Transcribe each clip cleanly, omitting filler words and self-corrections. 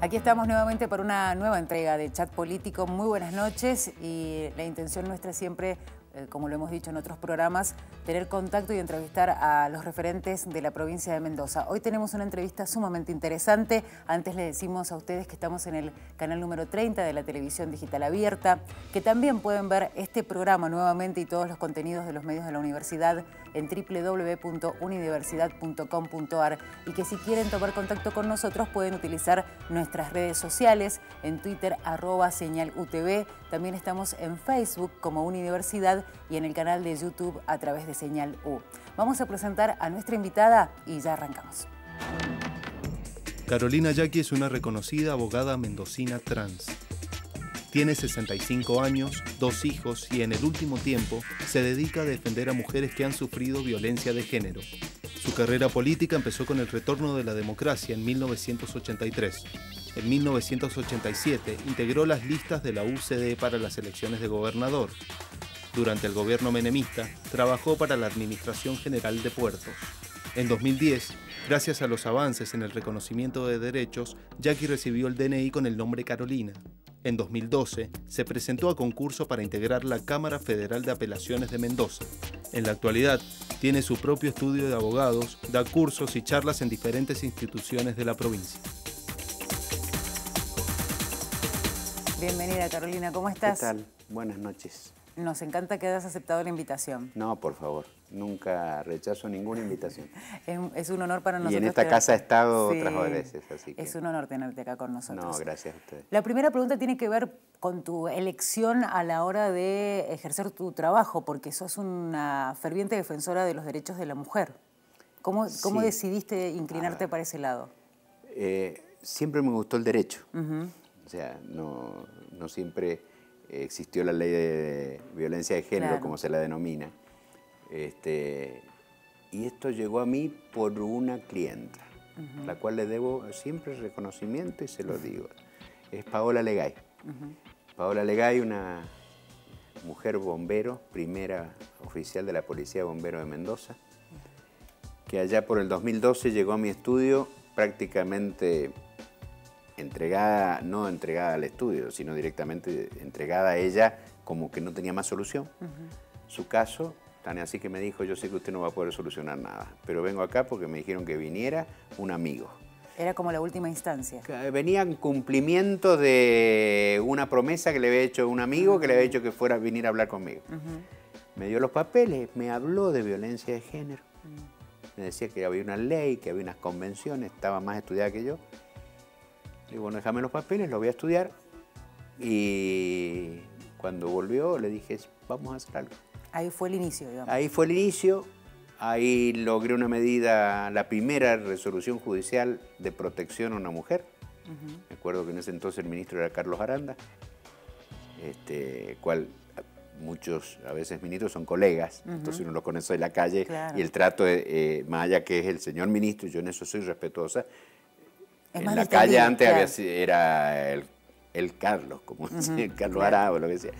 Aquí estamos nuevamente para una nueva entrega de Chat Político. Muy buenas noches y la intención nuestra siempre, como lo hemos dicho en otros programas, tener contacto y entrevistar a los referentes de la provincia de Mendoza. Hoy tenemos una entrevista sumamente interesante. Antes le decimos a ustedes que estamos en el canal número 30 de la televisión digital abierta, que también pueden ver este programa nuevamente y todos los contenidos de los medios de la universidad en www.universidad.com.ar y que si quieren tomar contacto con nosotros pueden utilizar nuestras redes sociales, en Twitter @señalutv, también estamos en Facebook como Universidad y en el canal de YouTube a través de Señal U. Vamos a presentar a nuestra invitada y ya arrancamos. Carolina Yaqui es una reconocida abogada mendocina trans. Tiene 65 años, 2 hijos y en el último tiempo se dedica a defender a mujeres que han sufrido violencia de género. Su carrera política empezó con el retorno de la democracia en 1983. En 1987 integró las listas de la UCD para las elecciones de gobernador. Durante el gobierno menemista, trabajó para la Administración General de Puertos. En 2010, gracias a los avances en el reconocimiento de derechos, Yaqui recibió el DNI con el nombre Carolina. En 2012, se presentó a concurso para integrar la Cámara Federal de Apelaciones de Mendoza. En la actualidad, tiene su propio estudio de abogados, da cursos y charlas en diferentes instituciones de la provincia. Bienvenida, Carolina, ¿cómo estás? ¿Qué tal? Buenas noches. Nos encanta que hayas aceptado la invitación. No, por favor, nunca rechazo ninguna invitación. Es un honor para nosotros. Y en esta casa he estado otras veces, así que... Es un honor tenerte acá con nosotros. No, gracias a ustedes. La primera pregunta tiene que ver con tu elección a la hora de ejercer tu trabajo, porque sos una ferviente defensora de los derechos de la mujer. ¿Cómo decidiste inclinarte para ese lado? Siempre me gustó el derecho. O sea, no siempre existió la ley de violencia de género, claro, como se la denomina. Y esto llegó a mí por una clienta, la cual le debo siempre reconocimiento y se lo digo. Es Paola Legay. Paola Legay, una mujer bombero, primera oficial de la Policía de Bomberos de Mendoza, que allá por el 2012 llegó a mi estudio prácticamente entregada, no entregada al estudio, sino directamente entregada a ella como que no tenía más solución. Su caso, tan así que me dijo, yo sé que usted no va a poder solucionar nada, pero vengo acá porque me dijeron que viniera un amigo. Era como la última instancia. Venía en cumplimiento de una promesa que le había hecho un amigo, que le había dicho que fuera a venir a hablar conmigo. Me dio los papeles, me habló de violencia de género. Me decía que había una ley, que había unas convenciones, estaba más estudiada que yo. Digo, bueno, déjame los papeles, los voy a estudiar. Y cuando volvió le dije, vamos a hacer algo. Ahí fue el inicio, digamos. Ahí fue el inicio. Ahí logré una medida, la primera resolución judicial de protección a una mujer. Me acuerdo que en ese entonces el ministro era Carlos Aranda, cual muchos, a veces ministros son colegas, entonces uno los conoce de la calle, claro, y el trato, más allá que es el señor ministro, yo en eso soy respetuosa. En la calle antes, claro, era el Carlos, como decía, el Carlos, claro, Arabo, lo que decía.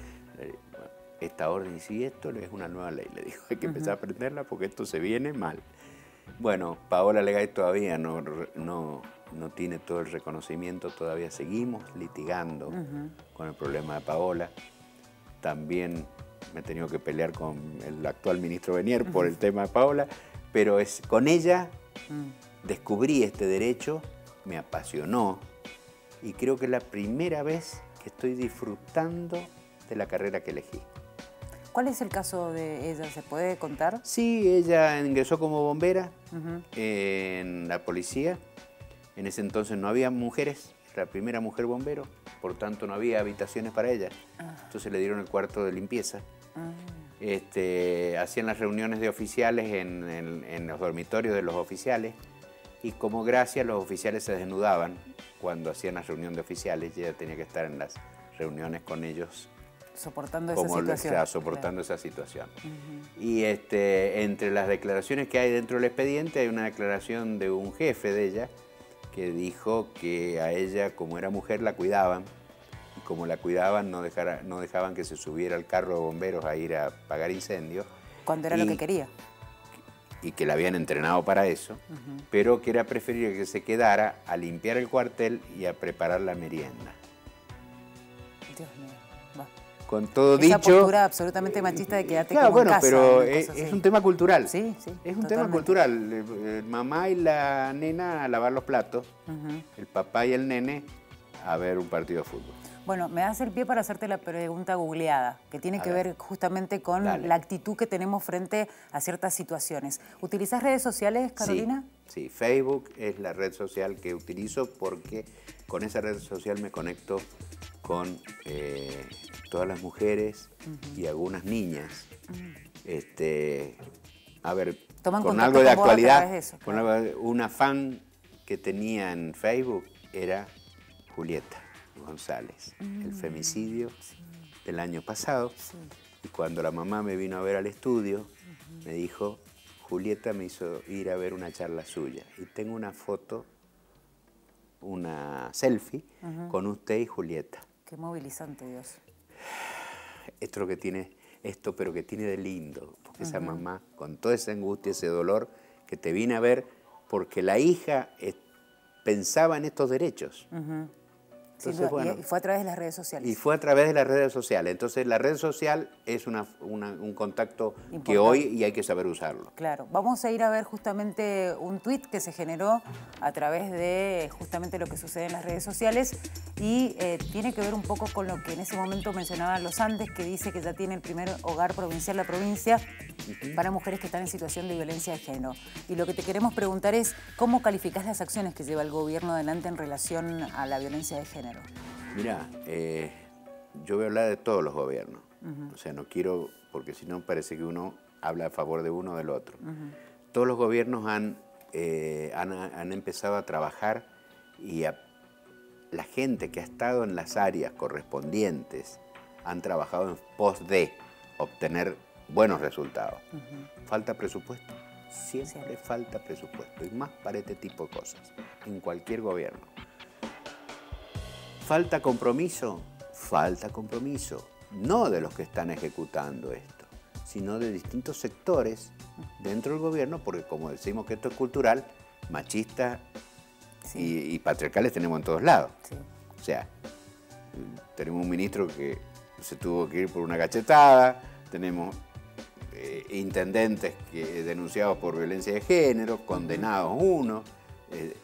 Esta orden, y si esto es una nueva ley, le dijo, hay que empezar a aprenderla porque esto se viene mal. Bueno, Paola Legay todavía no tiene todo el reconocimiento, todavía seguimos litigando con el problema de Paola. También me he tenido que pelear con el actual ministro Benier por el tema de Paola, pero con ella descubrí este derecho, me apasionó y creo que es la primera vez que estoy disfrutando de la carrera que elegí. ¿Cuál es el caso de ella? ¿Se puede contar? Sí, ella ingresó como bombera en la policía. En ese entonces no había mujeres, era la primera mujer bombero, por tanto no había habitaciones para ella. Entonces le dieron el cuarto de limpieza. Hacían las reuniones de oficiales en los dormitorios de los oficiales y como gracia los oficiales se desnudaban cuando hacían la reunión de oficiales y ella tenía que estar en las reuniones con ellos. Soportando esa situación. Soportando esa situación. Y entre las declaraciones que hay dentro del expediente hay una declaración de un jefe de ella que dijo que a ella, como era mujer, la cuidaban. Y como la cuidaban, no dejaban que se subiera al carro de bomberos a ir a apagar incendios. Cuando era lo que quería. y que la habían entrenado para eso, pero que era preferible que se quedara a limpiar el cuartel y a preparar la merienda. Dios mío. Va. Con todo esa dicho... postura absolutamente machista de quedarte claro, como bueno, en casa. pero es un tema cultural. Sí, sí. Es un tema cultural. Mamá y la nena a lavar los platos, el papá y el nene a ver un partido de fútbol. Bueno, me das el pie para hacerte la pregunta googleada, que tiene que ver justamente con la actitud que tenemos frente a ciertas situaciones. ¿Utilizás redes sociales, Carolina? Sí, Facebook es la red social que utilizo porque con esa red social me conecto con todas las mujeres y algunas niñas. A ver, con algo de actualidad, una fan que tenía en Facebook era Julieta González, el femicidio del año pasado. Y cuando la mamá me vino a ver al estudio, me dijo, Julieta me hizo ir a ver una charla suya. Y tengo una foto, una selfie, con usted y Julieta. Qué movilizante, Dios. Esto es lo que tiene esto, pero que tiene de lindo. Porque esa mamá, con toda esa angustia, ese dolor, que te vine a ver, porque la hija pensaba en estos derechos. Entonces, y fue a través de las redes sociales. Y fue a través de las redes sociales. Entonces, la red social es un contacto importante, que hoy hay que saber usarlo. Claro. Vamos a ir a ver justamente un tuit que se generó a través de justamente lo que sucede en las redes sociales y tiene que ver un poco con lo que en ese momento mencionaban los Andes, que dice que ya tiene el primer hogar provincial, la provincia, para mujeres que están en situación de violencia de género. Y lo que te queremos preguntar es, ¿cómo calificás las acciones que lleva el gobierno adelante en relación a la violencia de género? Mira, yo voy a hablar de todos los gobiernos. O sea, no quiero, porque si no parece que uno habla a favor de uno o del otro. Todos los gobiernos han empezado a trabajar y la gente que ha estado en las áreas correspondientes han trabajado en pos de obtener buenos resultados. ¿Falta presupuesto? Siempre falta presupuesto, y más para este tipo de cosas, en cualquier gobierno. ¿Falta compromiso? Falta compromiso, no de los que están ejecutando esto, sino de distintos sectores dentro del gobierno, porque como decimos que esto es cultural, machista y patriarcales tenemos en todos lados. O sea, tenemos un ministro que se tuvo que ir por una cachetada, tenemos intendentes denunciados por violencia de género, condenados uno.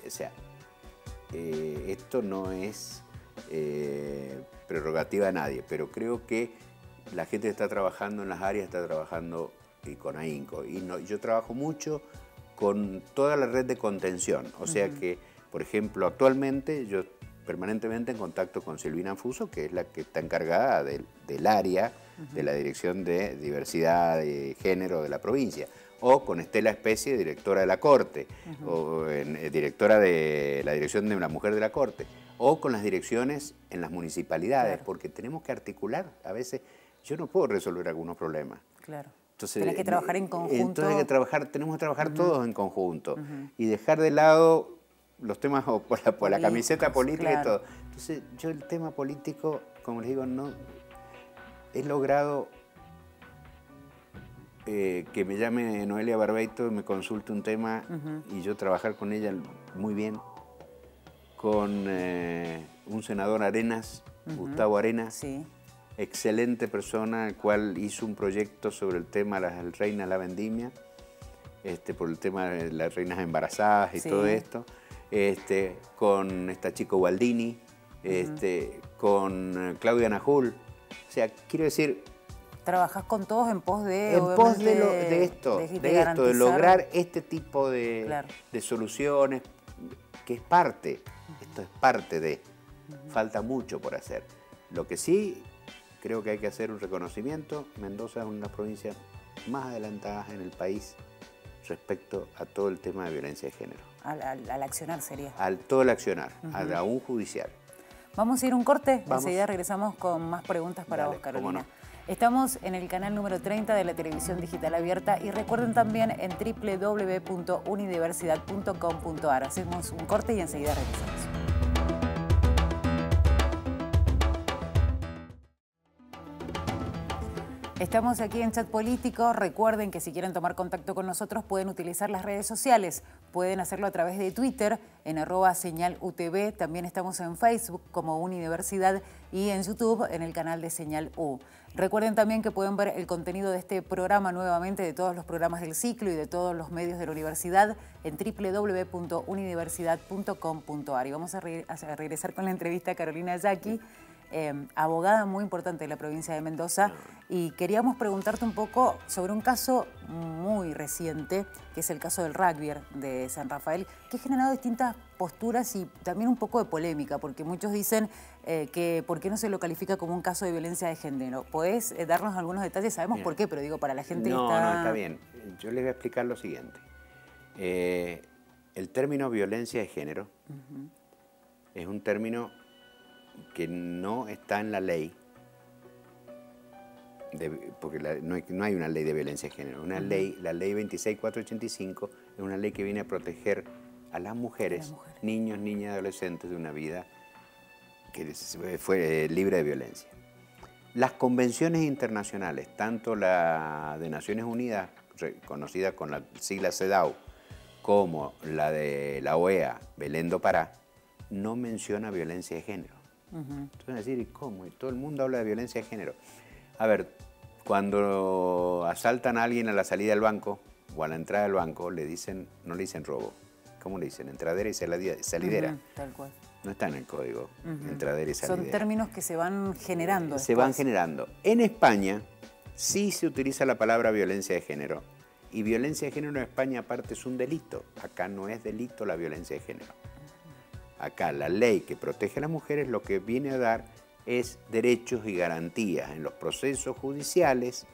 O sea, esto no es prerrogativa de nadie, pero creo que la gente que está trabajando en las áreas está trabajando y con ahínco. Y yo trabajo mucho con toda la red de contención, o sea que, por ejemplo, actualmente yo permanentemente en contacto con Silvina Fuso, que es la que está encargada del área de la Dirección de Diversidad de Género de la provincia, o con Estela Especie, directora de la Corte, o directora de la Dirección de la Mujer de la Corte, o con las direcciones en las municipalidades, porque tenemos que articular. A veces yo no puedo resolver algunos problemas. Claro. Entonces, tenés que trabajar en conjunto. Entonces tenemos que trabajar todos en conjunto y dejar de lado los temas por la camiseta política y todo. Entonces yo el tema político, como les digo, no he logrado que me llame Noelia Barbeito y me consulte un tema y yo trabajar con ella muy bien, con un senador Arenas, Gustavo Arenas, excelente persona, el cual hizo un proyecto sobre el tema de las reinas de la vendimia, por el tema de las reinas embarazadas y todo esto, con esta chico Gualdini, con Claudia Najul. O sea, quiero decir... Trabajás con todos en pos de... En pos de esto, de lograr este tipo de soluciones, que es parte, esto es parte de... Falta mucho por hacer. Lo que sí, creo que hay que hacer un reconocimiento. Mendoza es una de las provincias más adelantadas en el país respecto a todo el tema de violencia de género. Al accionar sería. Al todo el accionar, aún judicial. Vamos a ir a un corte, enseguida regresamos con más preguntas para vos, Carolina. No. Estamos en el canal número 30 de la televisión digital abierta y recuerden también en www.unidiversidad.com.ar. Hacemos un corte y enseguida regresamos. Estamos aquí en Chat Político. Recuerden que si quieren tomar contacto con nosotros pueden utilizar las redes sociales. Pueden hacerlo a través de Twitter en @señalutv. También estamos en Facebook como Unidiversidad y en YouTube en el canal de Señal U. Recuerden también que pueden ver el contenido de este programa nuevamente, de todos los programas del ciclo y de todos los medios de la universidad en www.unidiversidad.com.ar. Y vamos a regresar con la entrevista a Carolina Yaqui, abogada muy importante de la provincia de Mendoza, y queríamos preguntarte un poco sobre un caso muy reciente, que es el caso del rugby de San Rafael, que ha generado distintas posturas y también un poco de polémica, porque muchos dicen que ¿por qué no se lo califica como un caso de violencia de género? ¿Podés darnos algunos detalles? Sabemos por qué, pero digo, para la gente no, que está... No, está bien. Yo les voy a explicar lo siguiente. El término violencia de género es un término que no está en la ley, porque no hay una ley de violencia de género. Una ley, la ley 26485, es una ley que viene a proteger a las mujeres, niños, niñas y adolescentes de una vida que fue libre de violencia. Las convenciones internacionales, tanto la de Naciones Unidas, conocida con la sigla CEDAW, como la de la OEA, Belén do Pará, no menciona violencia de género. Entonces, decir, ¿y cómo? Y todo el mundo habla de violencia de género. A ver, cuando asaltan a alguien a la salida del banco o a la entrada del banco, no le dicen robo. ¿Cómo le dicen? Entradera y salidera. Tal cual. No está en el código, entradera y salidera. Son términos que se van generando después. Se van generando. En España sí se utiliza la palabra violencia de género. Y violencia de género en España aparte es un delito. Acá no es delito la violencia de género. Acá la ley que protege a las mujeres lo que viene a dar es derechos y garantías en los procesos judiciales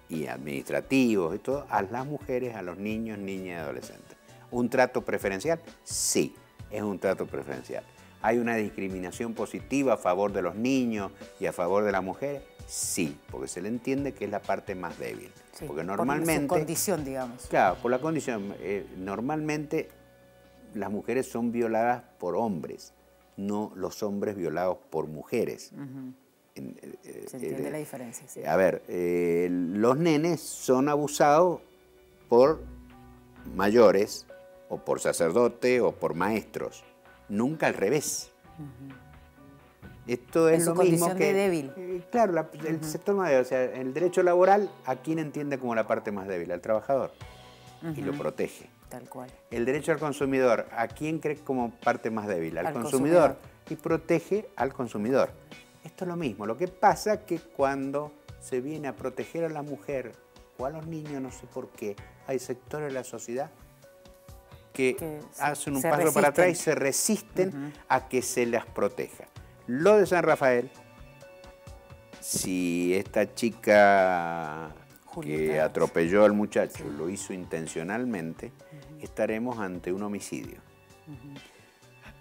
y administrativos y todo a las mujeres, a los niños, niñas y adolescentes. ¿Un trato preferencial? Sí, es un trato preferencial. ¿Hay una discriminación positiva a favor de los niños y a favor de las mujeres? Sí, porque se le entiende que es la parte más débil. Sí, porque normalmente, por su condición, digamos. Claro, por la condición. Normalmente las mujeres son violadas por hombres, no los hombres violados por mujeres. Se entiende la diferencia. Sí. A ver, los nenes son abusados por mayores, o por sacerdotes, o por maestros. Nunca al revés. Esto es lo mismo que... de débil. Claro, el sector más débil, o sea, el derecho laboral, ¿a quién entiende como la parte más débil? Al trabajador. Y lo protege. Tal cual. El derecho al consumidor, ¿a quién cree como parte más débil? Al consumidor. Y protege al consumidor. Esto es lo mismo. Lo que pasa es que cuando se viene a proteger a la mujer o a los niños, no sé por qué, hay sectores de la sociedad que hacen un paso para atrás y se resisten a que se las proteja. Lo de San Rafael, si esta chica que atropelló al muchacho lo hizo intencionalmente, estaremos ante un homicidio.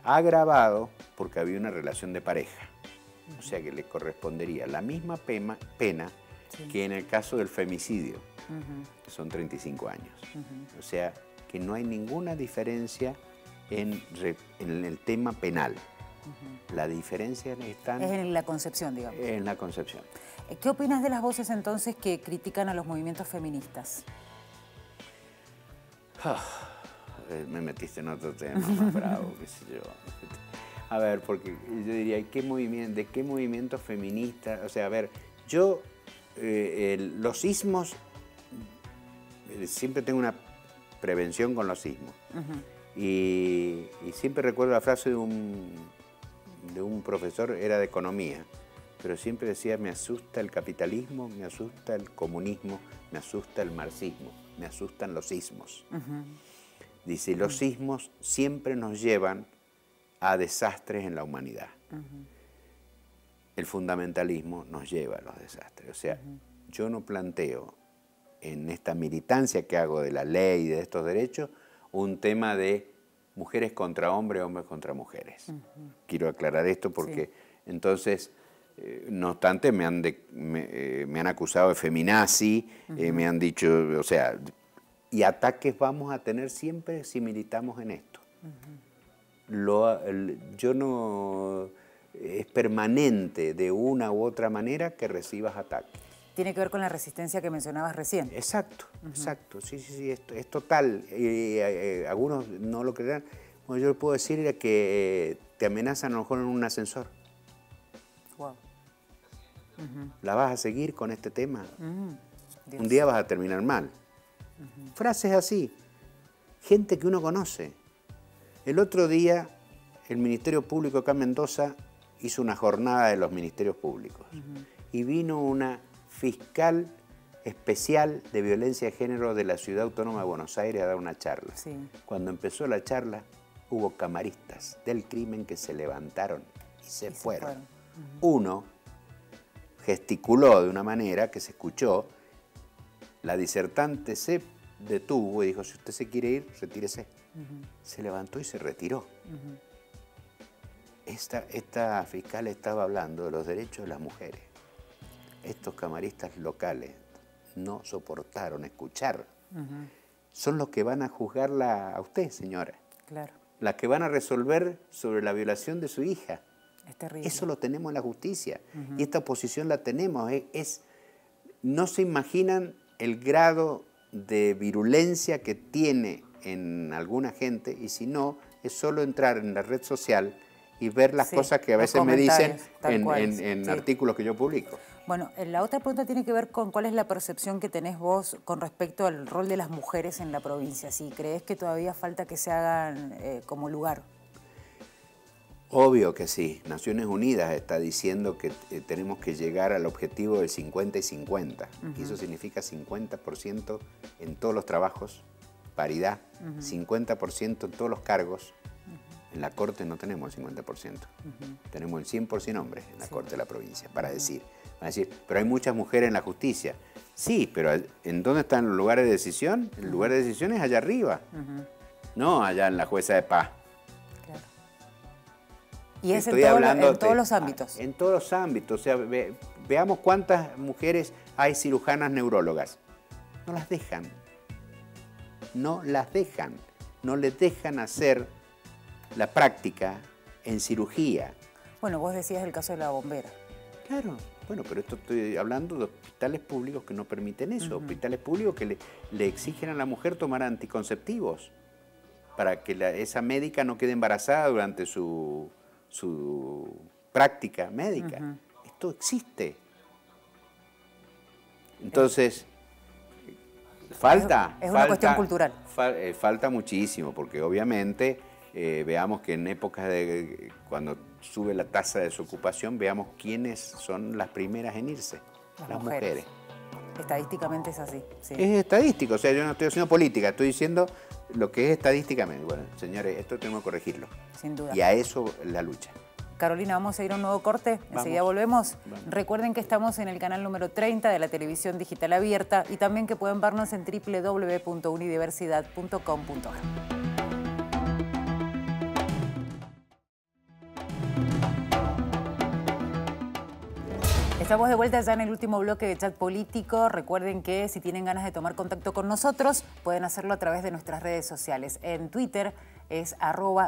Agravado porque había una relación de pareja. O sea que le correspondería la misma pena que en el caso del femicidio, que son 35 años. O sea que no hay ninguna diferencia en el tema penal. La diferencia está en la concepción, digamos. En la concepción. ¿Qué opinas de las voces entonces que critican a los movimientos feministas? Me metiste en otro tema más bravo, qué sé yo. A ver, porque yo diría, ¿de qué movimiento feminista? O sea, a ver, yo, los ismos, siempre tengo una prevención con los ismos. Y siempre recuerdo la frase de un profesor, era de economía, pero siempre decía, me asusta el capitalismo, me asusta el comunismo, me asusta el marxismo, me asustan los ismos. Dice, los ismos siempre nos llevan a desastres en la humanidad. El fundamentalismo nos lleva a los desastres. O sea, yo no planteo en esta militancia que hago de la ley y de estos derechos un tema de mujeres contra hombres, hombres contra mujeres. Quiero aclarar esto porque entonces, no obstante, me han acusado de feminazi, me han dicho, o sea, y ataques vamos a tener siempre si militamos en esto. Yo no... Es permanente de una u otra manera que recibas ataques. Tiene que ver con la resistencia que mencionabas recién. Exacto, exacto, sí, es total. Algunos no lo creerán. Bueno, yo le puedo decir que te amenazan a lo mejor en un ascensor. Wow. ¿La vas a seguir con este tema? Un día vas a terminar mal. Frases así, gente que uno conoce. El otro día el Ministerio Público acá en Mendoza hizo una jornada de los ministerios públicos y vino una fiscal especial de violencia de género de la Ciudad Autónoma de Buenos Aires a dar una charla. Sí. Cuando empezó la charla hubo camaristas del crimen que se levantaron y se fueron. Uno gesticuló de una manera que se escuchó. La disertante se detuvo y dijo, si usted se quiere ir, retírese. Se levantó y se retiró. Esta fiscal estaba hablando de los derechos de las mujeres. Estos camaristas locales no soportaron escuchar. Son los que van a juzgarla a usted, señora. Claro. Las que van a resolver sobre la violación de su hija. Es terrible. Eso lo tenemos en la justicia. Y esta oposición la tenemos. No se imaginan el grado de virulencia que tiene en alguna gente, y si no, es solo entrar en la red social y ver las cosas que a veces me dicen en artículos que yo publico. Bueno, la otra pregunta tiene que ver con cuál es la percepción que tenés vos con respecto al rol de las mujeres en la provincia. Si crees que todavía falta que se hagan como lugar. Obvio que sí. Naciones Unidas está diciendo que tenemos que llegar al objetivo del 50 y 50. Y eso significa 50% en todos los trabajos, paridad, 50% en todos los cargos. En la Corte no tenemos el 50%. Tenemos el 100% hombres en la Corte de la provincia, para decir. Van a decir, pero hay muchas mujeres en la justicia. Sí, pero ¿en dónde están los lugares de decisión? El lugar de decisión es allá arriba, no allá en la jueza de paz. Claro. Y es en todos los ámbitos. En todos los ámbitos. O sea, veamos cuántas mujeres hay cirujanas neurólogas. No las dejan. No las dejan. No les dejan hacer la práctica en cirugía. Bueno, vos decías el caso de la bombera. Claro. Bueno, pero esto estoy hablando de hospitales públicos que no permiten eso. Hospitales públicos que le exigen a la mujer tomar anticonceptivos para que esa médica no quede embarazada durante su práctica médica. Esto existe. Entonces, falta. Es una cuestión cultural. Falta muchísimo, porque obviamente veamos que en épocas de cuando sube la tasa de desocupación, veamos quiénes son las primeras en irse. Las mujeres. Estadísticamente es así. Sí. Es estadístico, o sea, yo no estoy haciendo política, estoy diciendo lo que es estadísticamente. Bueno, señores, esto tenemos que corregirlo. Sin duda. Y a eso la lucha. Carolina, vamos a ir a un nuevo corte, enseguida volvemos. Recuerden que estamos en el canal número 30 de la televisión digital abierta y también que pueden vernos en www.unidiversidad.com.ar. Estamos de vuelta ya en el último bloque de Chat Político. Recuerden que si tienen ganas de tomar contacto con nosotros, pueden hacerlo a través de nuestras redes sociales. En Twitter es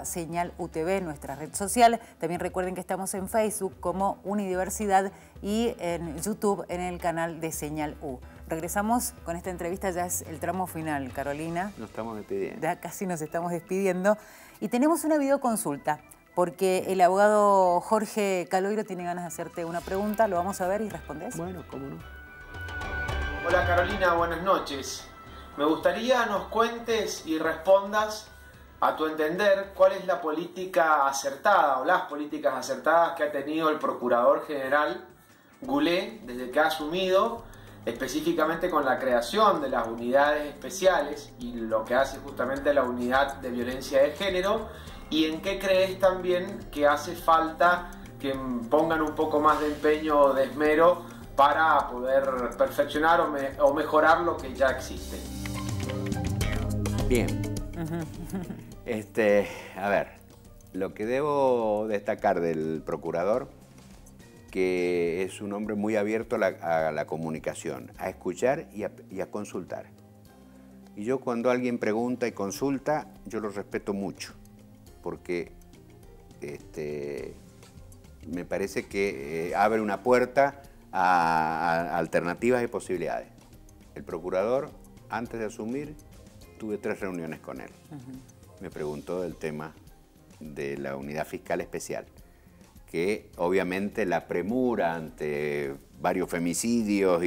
@señalutv, nuestra red social. También recuerden que estamos en Facebook como Unidiversidad y en YouTube en el canal de Señal U. Regresamos con esta entrevista, ya es el tramo final, Carolina. Nos estamos despidiendo. Ya casi nos estamos despidiendo. Y tenemos una videoconsulta, porque el abogado Jorge Caloiro tiene ganas de hacerte una pregunta. Lo vamos a ver y respondes. Bueno, cómo no. Hola Carolina, buenas noches. Me gustaría nos cuentes y respondas, a tu entender, cuál es la política acertada o las políticas acertadas que ha tenido el Procurador General Goulet desde que ha asumido, específicamente con la creación de las unidades especiales y lo que hace justamente la unidad de violencia de género. ¿Y en qué crees también que hace falta que pongan un poco más de empeño o de esmero para poder perfeccionar o mejorar lo que ya existe? Bien. A ver, lo que debo destacar del procurador, que es un hombre muy abierto a la comunicación, a escuchar y a consultar. Y yo cuando alguien pregunta y consulta, yo lo respeto mucho, porque me parece que abre una puerta a alternativas y posibilidades. El procurador, antes de asumir, tuve 3 reuniones con él. Me preguntó del tema de la unidad fiscal especial, que obviamente la premura ante varios femicidios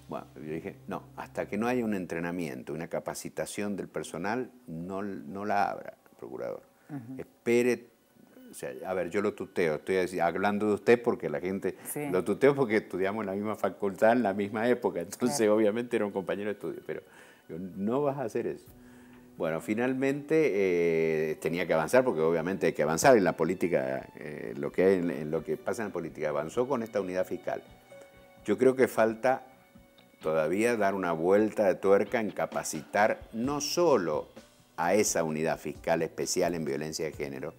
bueno, yo dije, no, hasta que no haya un entrenamiento, una capacitación del personal, no la abra, procurador. Espere, o sea, a ver, yo lo tuteo, estoy hablando de usted porque la gente lo tuteo porque estudiamos en la misma facultad en la misma época, entonces obviamente era un compañero de estudio, pero no vas a hacer eso. Bueno, finalmente tenía que avanzar porque obviamente hay que avanzar en la política, lo que pasa en la política. Avanzó con esta unidad fiscal. Yo creo que falta todavía dar una vuelta de tuerca en capacitar no solo a esa unidad fiscal especial en violencia de género,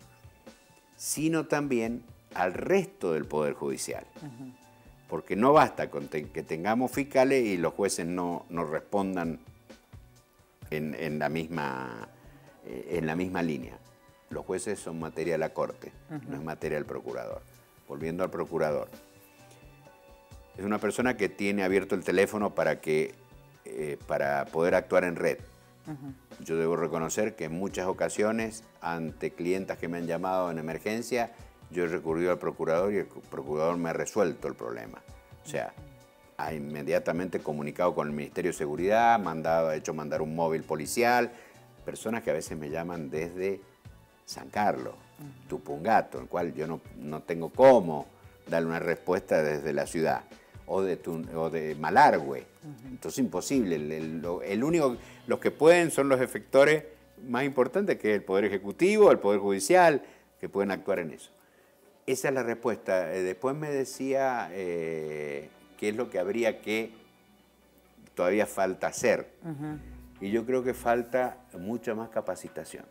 sino también al resto del Poder Judicial. Porque no basta con que tengamos fiscales y los jueces no respondan en la misma línea. Los jueces son materia de la Corte, no es materia del procurador. Volviendo al procurador. Es una persona que tiene abierto el teléfono para poder actuar en red. Yo debo reconocer que en muchas ocasiones, ante clientas que me han llamado en emergencia, yo he recurrido al procurador y el procurador me ha resuelto el problema. O sea, ha inmediatamente comunicado con el Ministerio de Seguridad, ha hecho mandar un móvil policial, personas que a veces me llaman desde San Carlos, Tupungato, en el cual yo no tengo cómo darle una respuesta desde la ciudad, o de Malargüe. Entonces imposible, los que pueden son los efectores más importantes, que es el Poder Ejecutivo, el Poder Judicial, que pueden actuar en eso. Esa es la respuesta. Después me decía qué es lo que todavía falta hacer. Y yo creo que falta mucha más capacitación.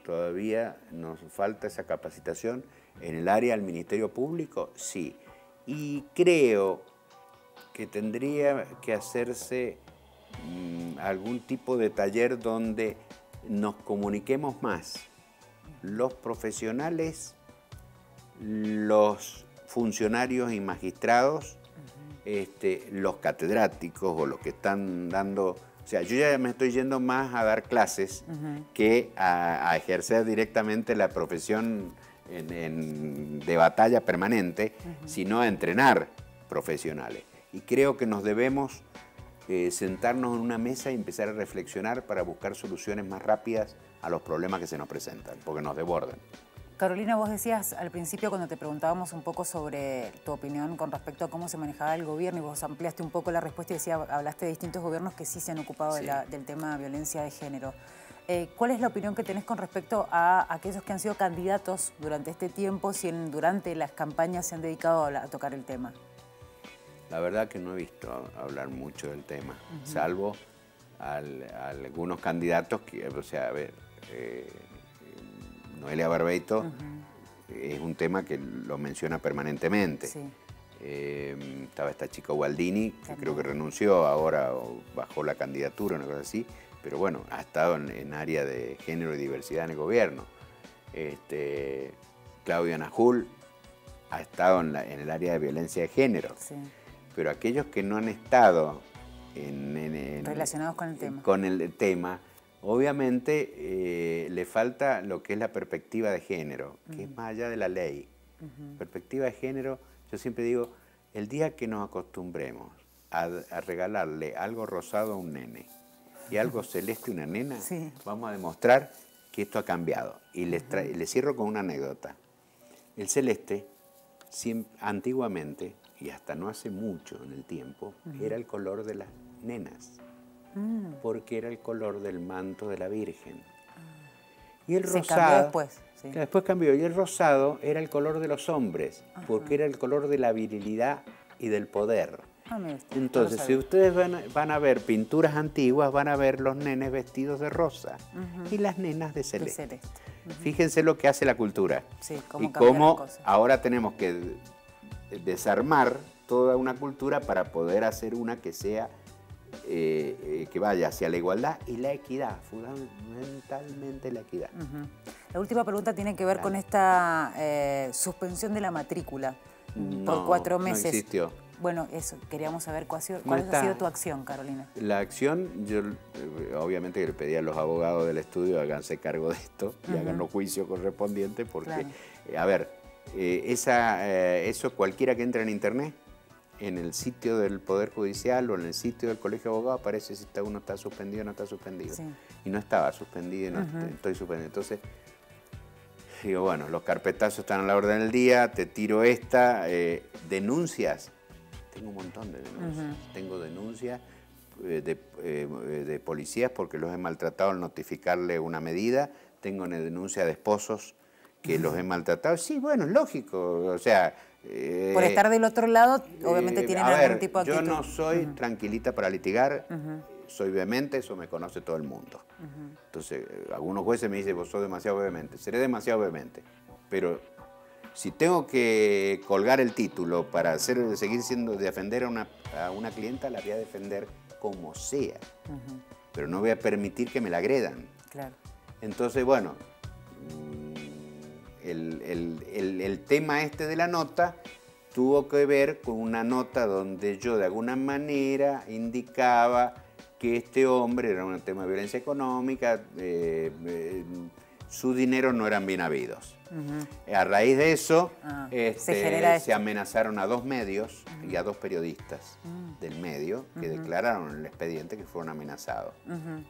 Todavía nos falta esa capacitación en el área del Ministerio Público, sí. Y creo que tendría que hacerse algún tipo de taller donde nos comuniquemos más los profesionales, los funcionarios y magistrados, los catedráticos o los que están dando... O sea, yo ya me estoy yendo más a dar clases que a ejercer directamente la profesión de batalla permanente, sino a entrenar profesionales. Y creo que nos debemos sentarnos en una mesa y empezar a reflexionar para buscar soluciones más rápidas a los problemas que se nos presentan, porque nos desbordan. Carolina, vos decías al principio cuando te preguntábamos un poco sobre tu opinión con respecto a cómo se manejaba el gobierno y vos ampliaste un poco la respuesta y hablaste de distintos gobiernos que sí se han ocupado del tema de violencia de género. ¿Cuál es la opinión que tenés con respecto a aquellos que han sido candidatos durante este tiempo, si durante las campañas se han dedicado a tocar el tema? La verdad que no he visto hablar mucho del tema, salvo algunos candidatos que, o sea, a ver, Noelia Barbeito es un tema que lo menciona permanentemente. Estaba esta chica Gualdini, que creo que renunció ahora o bajó la candidatura, una cosa así, pero bueno, ha estado en área de género y diversidad en el gobierno. Claudia Najul ha estado en el área de violencia de género. Pero aquellos que no han estado relacionados con el tema, obviamente le falta lo que es la perspectiva de género, que es más allá de la ley. Perspectiva de género, yo siempre digo, el día que nos acostumbremos a regalarle algo rosado a un nene y algo celeste a una nena, vamos a demostrar que esto ha cambiado. Y les cierro con una anécdota. El celeste, antiguamente, y hasta no hace mucho en el tiempo, era el color de las nenas. Porque era el color del manto de la Virgen. Y el rosado... cambió después. Después cambió. Y el rosado era el color de los hombres, porque era el color de la virilidad y del poder. Entonces, si ustedes van a ver pinturas antiguas, van a ver los nenes vestidos de rosa y las nenas de celeste. Fíjense lo que hace la cultura. Y cómo ahora tenemos que desarmar toda una cultura para poder hacer una que sea que vaya hacia la igualdad y la equidad, fundamentalmente la equidad. La última pregunta tiene que ver con esta suspensión de la matrícula. por 4 meses. No existió. Bueno, eso, queríamos saber cuál ha sido tu acción, Carolina. La acción, yo obviamente le pedí a los abogados del estudio háganse cargo de esto y hagan los juicios correspondientes porque, a ver, eso cualquiera que entre en internet, en el sitio del Poder Judicial o en el sitio del Colegio de Abogados aparece si uno está suspendido o no está suspendido. Sí. Y no estaba suspendido y no estoy suspendido. Entonces, digo, bueno, los carpetazos están a la orden del día, te tiro esta, denuncias. Tengo un montón de denuncias. Tengo denuncias de policías porque los he maltratado al notificarle una medida. Tengo una denuncia de esposos que los he maltratado. Sí, bueno, es lógico. O sea... por estar del otro lado, obviamente tienen algún tipo de actitud. Yo no soy tranquilita para litigar. Soy vehemente, eso me conoce todo el mundo. Entonces, algunos jueces me dicen, vos sos demasiado vehemente. Seré demasiado vehemente, pero si tengo que colgar el título para seguir siendo, defender a una clienta, la voy a defender como sea. Pero no voy a permitir que me la agredan. Claro. Entonces, bueno, el tema este de la nota tuvo que ver con una nota donde yo de alguna manera indicaba que este hombre era un tema de violencia económica, su dinero no eran bien habidos. A raíz de eso se amenazaron a 2 medios y a 2 periodistas del medio que declararon en el expediente que fueron amenazados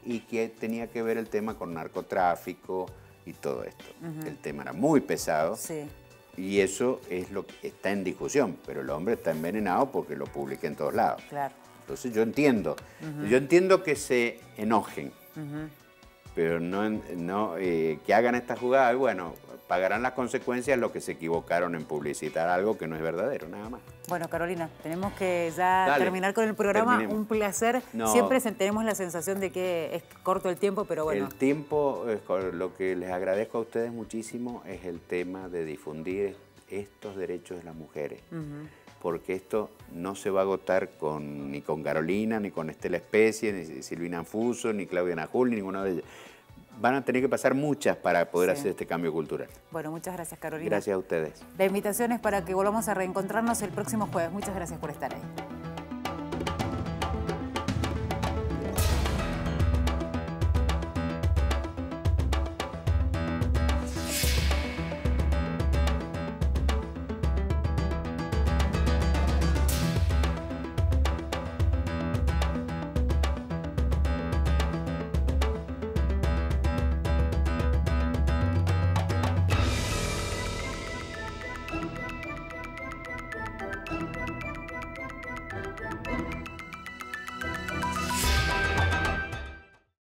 y que tenía que ver el tema con narcotráfico y todo esto. El tema era muy pesado y eso es lo que está en discusión, pero el hombre está envenenado porque lo publiqué en todos lados. Claro. Entonces yo entiendo que se enojen, pero no que hagan esta jugada y bueno, pagarán las consecuencias los que se equivocaron en publicitar algo que no es verdadero, nada más. Bueno, Carolina, tenemos que ya terminar con el programa. Terminemos. Un placer. Siempre tenemos la sensación de que es corto el tiempo, pero bueno. El tiempo, lo que les agradezco a ustedes muchísimo es el tema de difundir estos derechos de las mujeres. Porque esto no se va a agotar ni con Carolina, ni con Estela Especie, ni Silvina Anfuso, ni Claudia Najul, ni ninguna de ellas. Van a tener que pasar muchas para poder hacer este cambio cultural. Bueno, muchas gracias, Carolina. Gracias a ustedes. La invitación es para que volvamos a reencontrarnos el próximo jueves. Muchas gracias por estar ahí.